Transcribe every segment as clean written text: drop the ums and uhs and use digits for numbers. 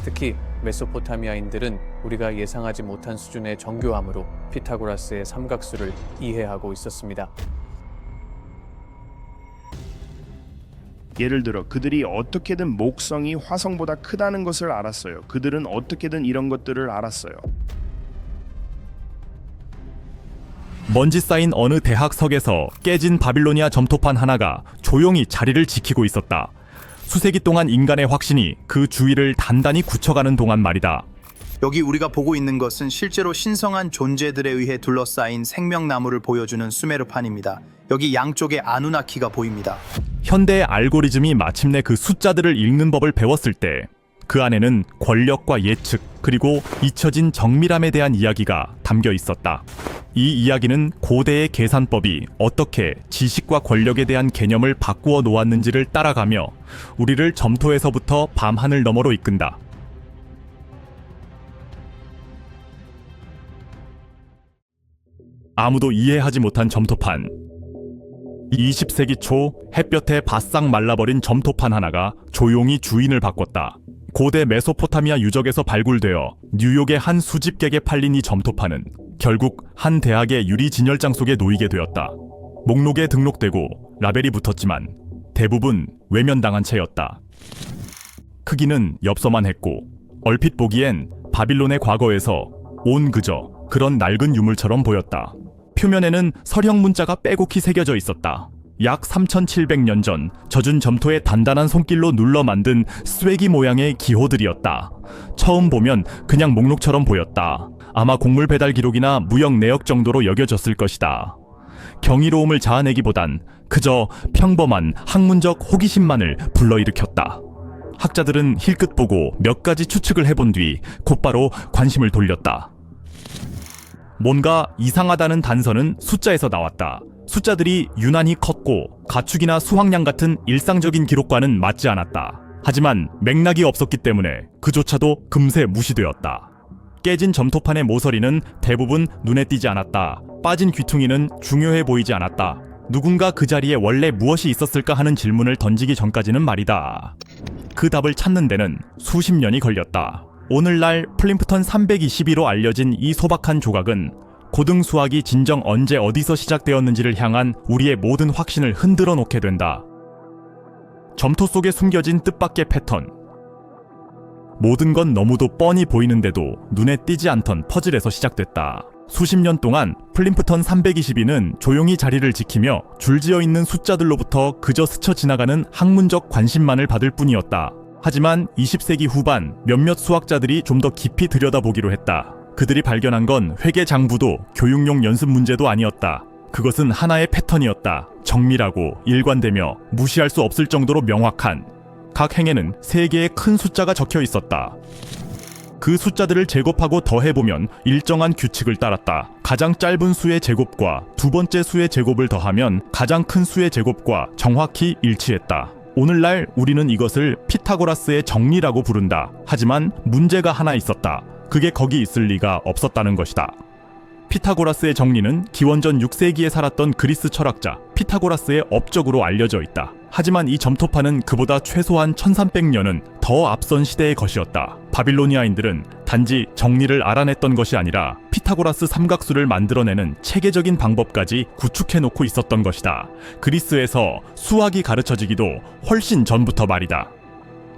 특히 메소포타미아인들은 우리가 예상하지 못한 수준의 정교함으로 피타고라스의 삼각수를 이해하고 있었습니다. 예를 들어 그들이 어떻게든 목성이 화성보다 크다는 것을 알았어요. 그들은 어떻게든 이런 것들을 알았어요. 먼지 쌓인 어느 대학석에서 깨진 바빌로니아 점토판 하나가 조용히 자리를 지키고 있었다. 수세기 동안 인간의 확신이 그 주위를 단단히 굳혀가는 동안 말이다. 여기 우리가 보고 있는 것은 실제로 신성한 존재들에 의해 둘러싸인 생명나무를 보여주는 수메르판입니다. 여기 양쪽에 아누나키가 보입니다. 현대의 알고리즘이 마침내 그 숫자들을 읽는 법을 배웠을 때 그 안에는 권력과 예측 그리고 잊혀진 정밀함에 대한 이야기가 담겨 있었다. 이 이야기는 고대의 계산법이 어떻게 지식과 권력에 대한 개념을 바꾸어 놓았는지를 따라가며 우리를 점토에서부터 밤하늘 너머로 이끈다. 아무도 이해하지 못한 점토판. 20세기 초 햇볕에 바싹 말라버린 점토판 하나가 조용히 주인을 바꿨다. 고대 메소포타미아 유적에서 발굴되어 뉴욕의 한 수집객에 팔린 이 점토판은 결국 한 대학의 유리 진열장 속에 놓이게 되었다. 목록에 등록되고 라벨이 붙었지만 대부분 외면당한 채였다. 크기는 엽서만 했고 얼핏 보기엔 바빌론의 과거에서 온 그저 그런 낡은 유물처럼 보였다. 표면에는 서령 문자가 빼곡히 새겨져 있었다. 약 3700년 전 젖은 점토에 단단한 손길로 눌러 만든 쐐기 모양의 기호들이었다. 처음 보면 그냥 목록처럼 보였다. 아마 곡물 배달 기록이나 무역 내역 정도로 여겨졌을 것이다. 경이로움을 자아내기보단 그저 평범한 학문적 호기심만을 불러일으켰다. 학자들은 힐끗 보고 몇 가지 추측을 해본 뒤 곧바로 관심을 돌렸다. 뭔가 이상하다는 단서는 숫자에서 나왔다. 숫자들이 유난히 컸고 가축이나 수확량 같은 일상적인 기록과는 맞지 않았다. 하지만 맥락이 없었기 때문에 그조차도 금세 무시되었다. 깨진 점토판의 모서리는 대부분 눈에 띄지 않았다. 빠진 귀퉁이는 중요해 보이지 않았다. 누군가 그 자리에 원래 무엇이 있었을까 하는 질문을 던지기 전까지는 말이다. 그 답을 찾는 데는 수십 년이 걸렸다. 오늘날 플림프턴 322로 알려진 이 소박한 조각은 고등 수학이 진정 언제 어디서 시작되었는지를 향한 우리의 모든 확신을 흔들어 놓게 된다. 점토 속에 숨겨진 뜻밖의 패턴. 모든 건 너무도 뻔히 보이는데도 눈에 띄지 않던 퍼즐에서 시작됐다. 수십 년 동안 플림프턴 322는 조용히 자리를 지키며 줄지어 있는 숫자들로부터 그저 스쳐 지나가는 학문적 관심만을 받을 뿐이었다. 하지만 20세기 후반 몇몇 수학자들이 좀 더 깊이 들여다보기로 했다. 그들이 발견한 건 회계장부도 교육용 연습 문제도 아니었다. 그것은 하나의 패턴이었다. 정밀하고 일관되며 무시할 수 없을 정도로 명확한. 각 행에는 3개의 큰 숫자가 적혀 있었다. 그 숫자들을 제곱하고 더해보면 일정한 규칙을 따랐다. 가장 짧은 수의 제곱과 두 번째 수의 제곱을 더하면 가장 큰 수의 제곱과 정확히 일치했다. 오늘날 우리는 이것을 피타고라스의 정리라고 부른다. 하지만 문제가 하나 있었다. 그게 거기 있을 리가 없었다는 것이다. 피타고라스의 정리는 기원전 6세기에 살았던 그리스 철학자 피타고라스의 업적으로 알려져 있다. 하지만 이 점토판은 그보다 최소한 1300년은 더 앞선 시대의 것이었다. 바빌로니아인들은 단지 정리를 알아냈던 것이 아니라 피타고라스 삼각수를 만들어내는 체계적인 방법까지 구축해놓고 있었던 것이다. 그리스에서 수학이 가르쳐지기도 훨씬 전부터 말이다.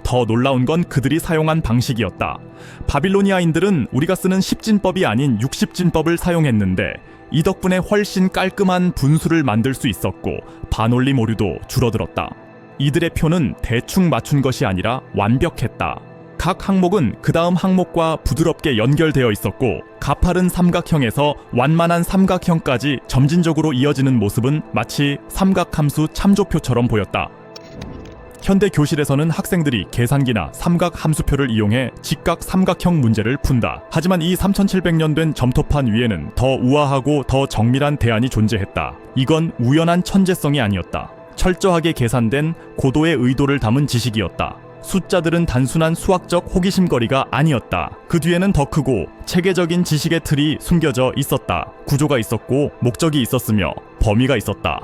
더 놀라운 건 그들이 사용한 방식이었다. 바빌로니아인들은 우리가 쓰는 십진법이 아닌 육십진법을 사용했는데 이 덕분에 훨씬 깔끔한 분수를 만들 수 있었고 반올림 오류도 줄어들었다. 이들의 표는 대충 맞춘 것이 아니라 완벽했다. 각 항목은 그 다음 항목과 부드럽게 연결되어 있었고 가파른 삼각형에서 완만한 삼각형까지 점진적으로 이어지는 모습은 마치 삼각함수 참조표처럼 보였다. 현대 교실에서는 학생들이 계산기나 삼각 함수표를 이용해 직각 삼각형 문제를 푼다. 하지만 이 3700년 된 점토판 위에는 더 우아하고 더 정밀한 대안이 존재했다. 이건 우연한 천재성이 아니었다. 철저하게 계산된 고도의 의도를 담은 지식이었다. 숫자들은 단순한 수학적 호기심거리가 아니었다. 그 뒤에는 더 크고 체계적인 지식의 틀이 숨겨져 있었다. 구조가 있었고 목적이 있었으며 범위가 있었다.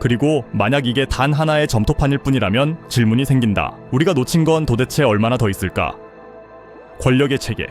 그리고 만약 이게 단 하나의 점토판일 뿐이라면 질문이 생긴다. 우리가 놓친 건 도대체 얼마나 더 있을까? 권력의 체계.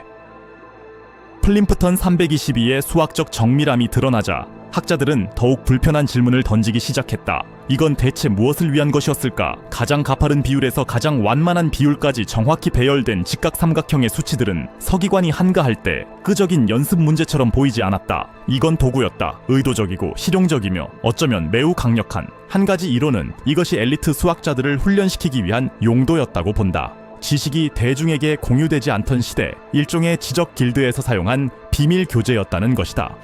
플림프턴 322의 수학적 정밀함이 드러나자 학자들은 더욱 불편한 질문을 던지기 시작했다. 이건 대체 무엇을 위한 것이었을까? 가장 가파른 비율에서 가장 완만한 비율까지 정확히 배열된 직각삼각형의 수치들은 서기관이 한가할 때 끄적인 연습 문제처럼 보이지 않았다. 이건 도구였다. 의도적이고 실용적이며 어쩌면 매우 강력한. 한 가지 이론은 이것이 엘리트 수학자들을 훈련시키기 위한 용도였다고 본다. 지식이 대중에게 공유되지 않던 시대, 일종의 지적 길드에서 사용한 비밀 교재였다는 것이다.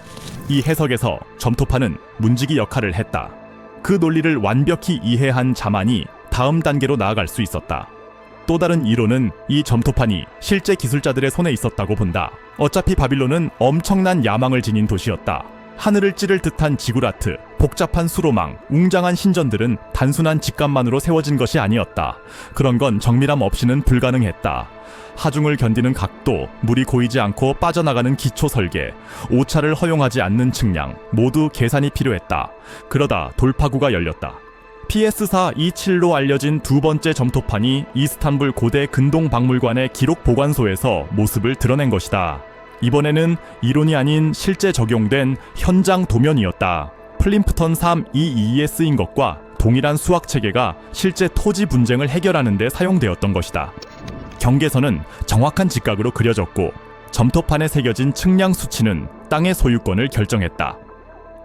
이 해석에서 점토파는 문지기 역할을 했다. 그 논리를 완벽히 이해한 자만이 다음 단계로 나아갈 수 있었다. 또 다른 이론은 이 점토판이 실제 기술자들의 손에 있었다고 본다. 어차피 바빌론은 엄청난 야망을 지닌 도시였다. 하늘을 찌를 듯한 지구라트, 복잡한 수로망, 웅장한 신전들은 단순한 직감만으로 세워진 것이 아니었다. 그런 건 정밀함 없이는 불가능했다. 하중을 견디는 각도, 물이 고이지 않고 빠져나가는 기초 설계, 오차를 허용하지 않는 측량, 모두 계산이 필요했다. 그러다 돌파구가 열렸다. PS427로 알려진 두 번째 점토판이 이스탄불 고대 근동박물관의 기록 보관소에서 모습을 드러낸 것이다. 이번에는 이론이 아닌 실제 적용된 현장 도면이었다. 플림프턴 322에 쓰인 것과 동일한 수학 체계가 실제 토지 분쟁을 해결하는 데 사용되었던 것이다. 경계선은 정확한 직각으로 그려졌고 점토판에 새겨진 측량 수치는 땅의 소유권을 결정했다.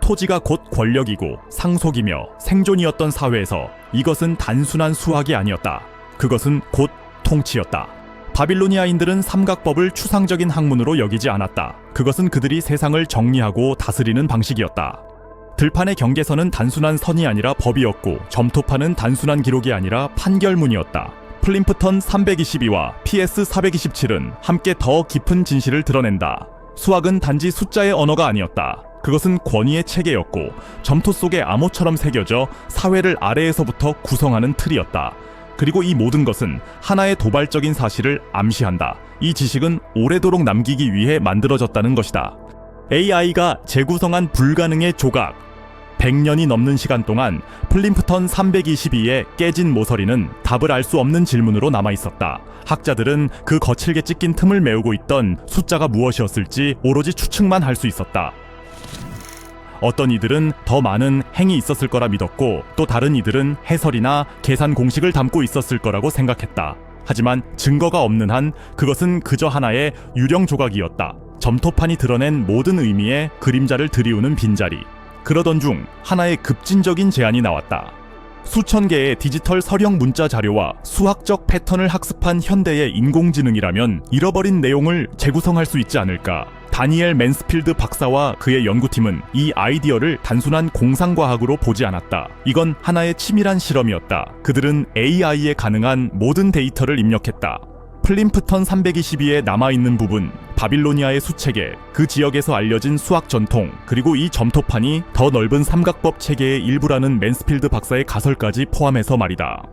토지가 곧 권력이고 상속이며 생존이었던 사회에서 이것은 단순한 수학이 아니었다. 그것은 곧 통치였다. 바빌로니아인들은 삼각법을 추상적인 학문으로 여기지 않았다. 그것은 그들이 세상을 정리하고 다스리는 방식이었다. 들판의 경계선은 단순한 선이 아니라 법이었고 점토판은 단순한 기록이 아니라 판결문이었다. 플림프턴 322와 PS427은 함께 더 깊은 진실을 드러낸다. 수학은 단지 숫자의 언어가 아니었다. 그것은 권위의 체계였고 점토 속에 암호처럼 새겨져 사회를 아래에서부터 구성하는 틀이었다. 그리고 이 모든 것은 하나의 도발적인 사실을 암시한다. 이 지식은 오래도록 남기기 위해 만들어졌다는 것이다. AI가 재구성한 불가능의 조각. 100년이 넘는 시간 동안 플림프턴 322의 깨진 모서리는 답을 알 수 없는 질문으로 남아있었다. 학자들은 그 거칠게 찢긴 틈을 메우고 있던 숫자가 무엇이었을지 오로지 추측만 할 수 있었다. 어떤 이들은 더 많은 행이 있었을 거라 믿었고 또 다른 이들은 해설이나 계산 공식을 담고 있었을 거라고 생각했다. 하지만 증거가 없는 한 그것은 그저 하나의 유령 조각이었다. 점토판이 드러낸 모든 의미의 그림자를 들이우는 빈자리. 그러던 중 하나의 급진적인 제안이 나왔다. 수천 개의 디지털 서령 문자 자료와 수학적 패턴을 학습한 현대의 인공지능이라면 잃어버린 내용을 재구성할 수 있지 않을까. 다니엘 맨스필드 박사와 그의 연구팀은 이 아이디어를 단순한 공상과학으로 보지 않았다. 이건 하나의 치밀한 실험이었다. 그들은 AI에 가능한 모든 데이터를 입력했다. 플림프턴 322에 남아있는 부분, 바빌로니아의 수체계, 그 지역에서 알려진 수학 전통, 그리고 이 점토판이 더 넓은 삼각법 체계의 일부라는 맨스필드 박사의 가설까지 포함해서 말이다.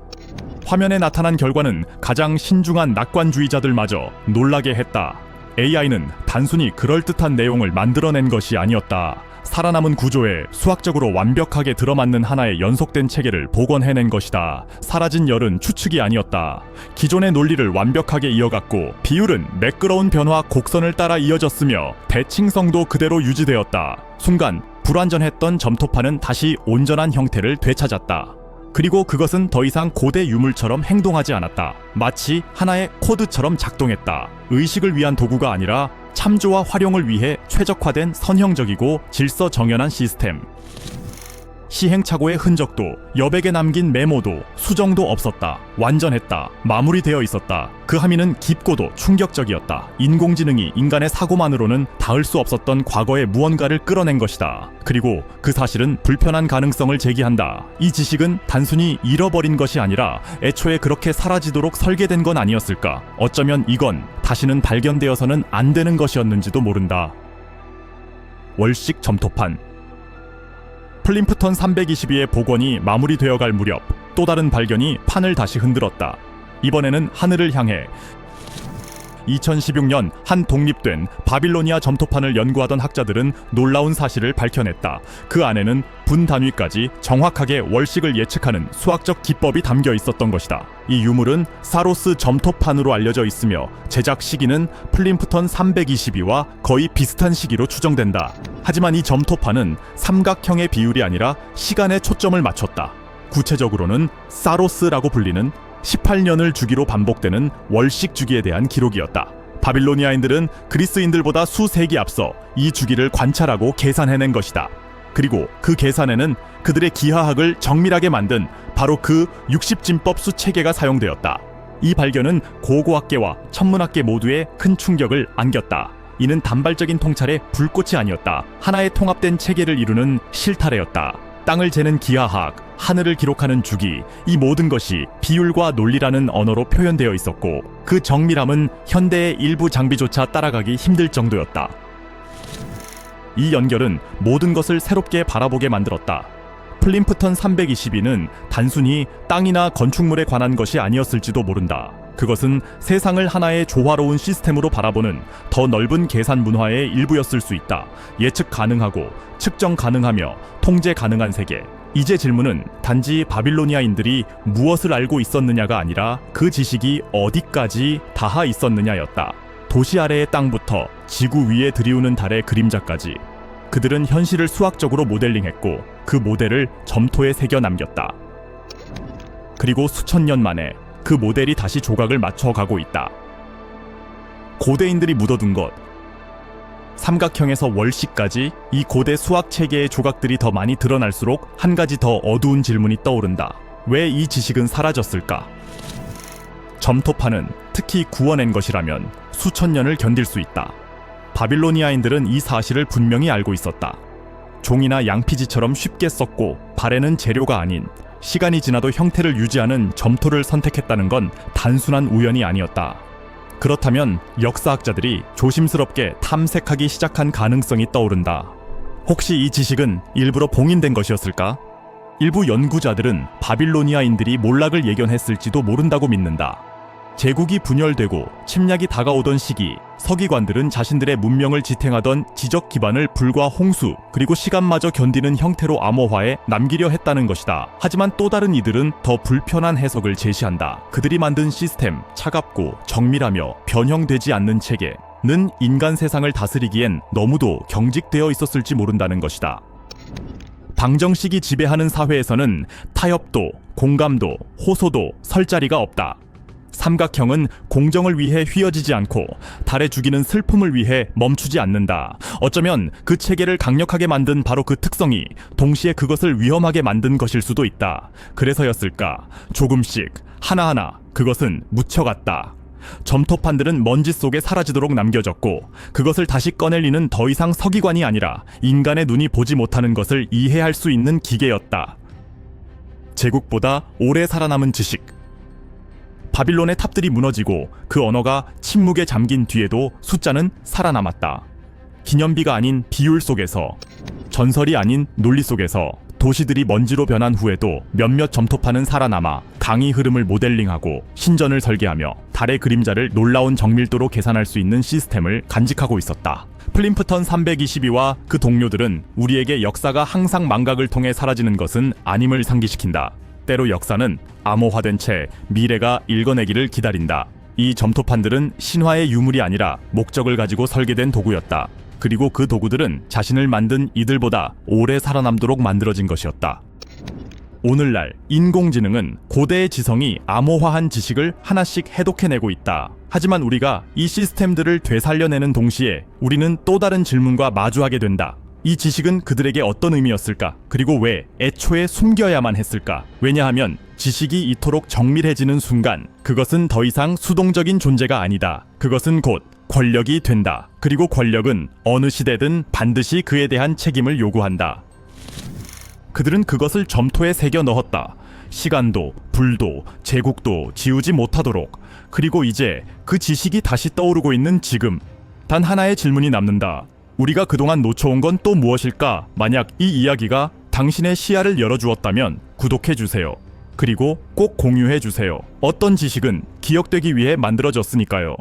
화면에 나타난 결과는 가장 신중한 낙관주의자들마저 놀라게 했다. AI는 단순히 그럴듯한 내용을 만들어낸 것이 아니었다. 살아남은 구조에 수학적으로 완벽하게 들어맞는 하나의 연속된 체계를 복원해낸 것이다. 사라진 열은 추측이 아니었다. 기존의 논리를 완벽하게 이어갔고 비율은 매끄러운 변화 곡선을 따라 이어졌으며 대칭성도 그대로 유지되었다. 순간 불완전했던 점토판은 다시 온전한 형태를 되찾았다. 그리고 그것은 더 이상 고대 유물처럼 행동하지 않았다. 마치 하나의 코드처럼 작동했다. 의식을 위한 도구가 아니라 참조와 활용을 위해 최적화된 선형적이고 질서정연한 시스템. 시행착오의 흔적도, 여백에 남긴 메모도, 수정도 없었다. 완전했다. 마무리되어 있었다. 그 함의는 깊고도 충격적이었다. 인공지능이 인간의 사고만으로는 닿을 수 없었던 과거의 무언가를 끌어낸 것이다. 그리고 그 사실은 불편한 가능성을 제기한다. 이 지식은 단순히 잃어버린 것이 아니라 애초에 그렇게 사라지도록 설계된 건 아니었을까? 어쩌면 이건 다시는 발견되어서는 안 되는 것이었는지도 모른다. 월식 점토판. 플림프턴 322의 복원이 마무리되어갈 무렵 또 다른 발견이 판을 다시 흔들었다. 이번에는 하늘을 향해 2016년 한 독립된 바빌로니아 점토판을 연구하던 학자들은 놀라운 사실을 밝혀냈다. 그 안에는 분 단위까지 정확하게 월식을 예측하는 수학적 기법이 담겨 있었던 것이다. 이 유물은 사로스 점토판으로 알려져 있으며 제작 시기는 플림프턴 322와 거의 비슷한 시기로 추정된다. 하지만 이 점토판은 삼각형의 비율이 아니라 시간에 초점을 맞췄다. 구체적으로는 사로스라고 불리는 18년을 주기로 반복되는 월식 주기에 대한 기록이었다. 바빌로니아인들은 그리스인들보다 수세기 앞서 이 주기를 관찰하고 계산해낸 것이다. 그리고 그 계산에는 그들의 기하학을 정밀하게 만든 바로 그 60진법 수 체계가 사용되었다. 이 발견은 고고학계와 천문학계 모두에 큰 충격을 안겼다. 이는 단발적인 통찰의 불꽃이 아니었다. 하나의 통합된 체계를 이루는 실타래였다. 땅을 재는 기하학, 하늘을 기록하는 주기, 이 모든 것이 비율과 논리라는 언어로 표현되어 있었고 그 정밀함은 현대의 일부 장비조차 따라가기 힘들 정도였다. 이 연결은 모든 것을 새롭게 바라보게 만들었다. 플림프턴 322는 단순히 땅이나 건축물에 관한 것이 아니었을지도 모른다. 그것은 세상을 하나의 조화로운 시스템으로 바라보는 더 넓은 계산 문화의 일부였을 수 있다. 예측 가능하고 측정 가능하며 통제 가능한 세계. 이제 질문은 단지 바빌로니아인들이 무엇을 알고 있었느냐가 아니라 그 지식이 어디까지 닿아 있었느냐였다. 도시 아래의 땅부터 지구 위에 들이우는 달의 그림자까지 그들은 현실을 수학적으로 모델링했고 그 모델을 점토에 새겨 남겼다. 그리고 수천 년 만에 그 모델이 다시 조각을 맞춰가고 있다. 고대인들이 묻어둔 것, 삼각형에서 월식까지 이 고대 수학 체계의 조각들이 더 많이 드러날수록 한 가지 더 어두운 질문이 떠오른다. 왜 이 지식은 사라졌을까? 점토판은 특히 구워낸 것이라면 수천 년을 견딜 수 있다. 바빌로니아인들은 이 사실을 분명히 알고 있었다. 종이나 양피지처럼 쉽게 썼고 발에는 재료가 아닌 시간이 지나도 형태를 유지하는 점토를 선택했다는 건 단순한 우연이 아니었다. 그렇다면 역사학자들이 조심스럽게 탐색하기 시작한 가능성이 떠오른다. 혹시 이 지식은 일부러 봉인된 것이었을까? 일부 연구자들은 바빌로니아인들이 몰락을 예견했을지도 모른다고 믿는다. 제국이 분열되고 침략이 다가오던 시기, 서기관들은 자신들의 문명을 지탱하던 지적 기반을 불과 홍수 그리고 시간마저 견디는 형태로 암호화해 남기려 했다는 것이다. 하지만 또 다른 이들은 더 불편한 해석을 제시한다. 그들이 만든 시스템, 차갑고 정밀하며 변형되지 않는 체계는 인간 세상을 다스리기엔 너무도 경직되어 있었을지 모른다는 것이다. 방정식이 지배하는 사회에서는 타협도, 공감도, 호소도 설 자리가 없다. 삼각형은 공정을 위해 휘어지지 않고 달의 주기는 슬픔을 위해 멈추지 않는다. 어쩌면 그 체계를 강력하게 만든 바로 그 특성이 동시에 그것을 위험하게 만든 것일 수도 있다. 그래서였을까? 조금씩 하나하나 그것은 묻혀갔다. 점토판들은 먼지 속에 사라지도록 남겨졌고 그것을 다시 꺼낼 리는 더 이상 서기관이 아니라 인간의 눈이 보지 못하는 것을 이해할 수 있는 기계였다. 제국보다 오래 살아남은 지식. 바빌론의 탑들이 무너지고 그 언어가 침묵에 잠긴 뒤에도 숫자는 살아남았다. 기념비가 아닌 비율 속에서, 전설이 아닌 논리 속에서 도시들이 먼지로 변한 후에도 몇몇 점토판은 살아남아 강의 흐름을 모델링하고 신전을 설계하며 달의 그림자를 놀라운 정밀도로 계산할 수 있는 시스템을 간직하고 있었다. 플림프턴 322와 그 동료들은 우리에게 역사가 항상 망각을 통해 사라지는 것은 아님을 상기시킨다. 때로 역사는 암호화된 채 미래가 읽어내기를 기다린다. 이 점토판들은 신화의 유물이 아니라 목적을 가지고 설계된 도구였다. 그리고 그 도구들은 자신을 만든 이들보다 오래 살아남도록 만들어진 것이었다. 오늘날 인공지능은 고대의 지성이 암호화한 지식을 하나씩 해독해내고 있다. 하지만 우리가 이 시스템들을 되살려내는 동시에 우리는 또 다른 질문과 마주하게 된다. 이 지식은 그들에게 어떤 의미였을까? 그리고 왜 애초에 숨겨야만 했을까? 왜냐하면 지식이 이토록 정밀해지는 순간 그것은 더 이상 수동적인 존재가 아니다. 그것은 곧 권력이 된다. 그리고 권력은 어느 시대든 반드시 그에 대한 책임을 요구한다. 그들은 그것을 점토에 새겨 넣었다. 시간도, 불도, 제국도 지우지 못하도록. 그리고 이제 그 지식이 다시 떠오르고 있는 지금. 단 하나의 질문이 남는다. 우리가 그동안 놓쳐온 건 또 무엇일까? 만약 이 이야기가 당신의 시야를 열어주었다면 구독해주세요. 그리고 꼭 공유해주세요. 어떤 지식은 기억되기 위해 만들어졌으니까요.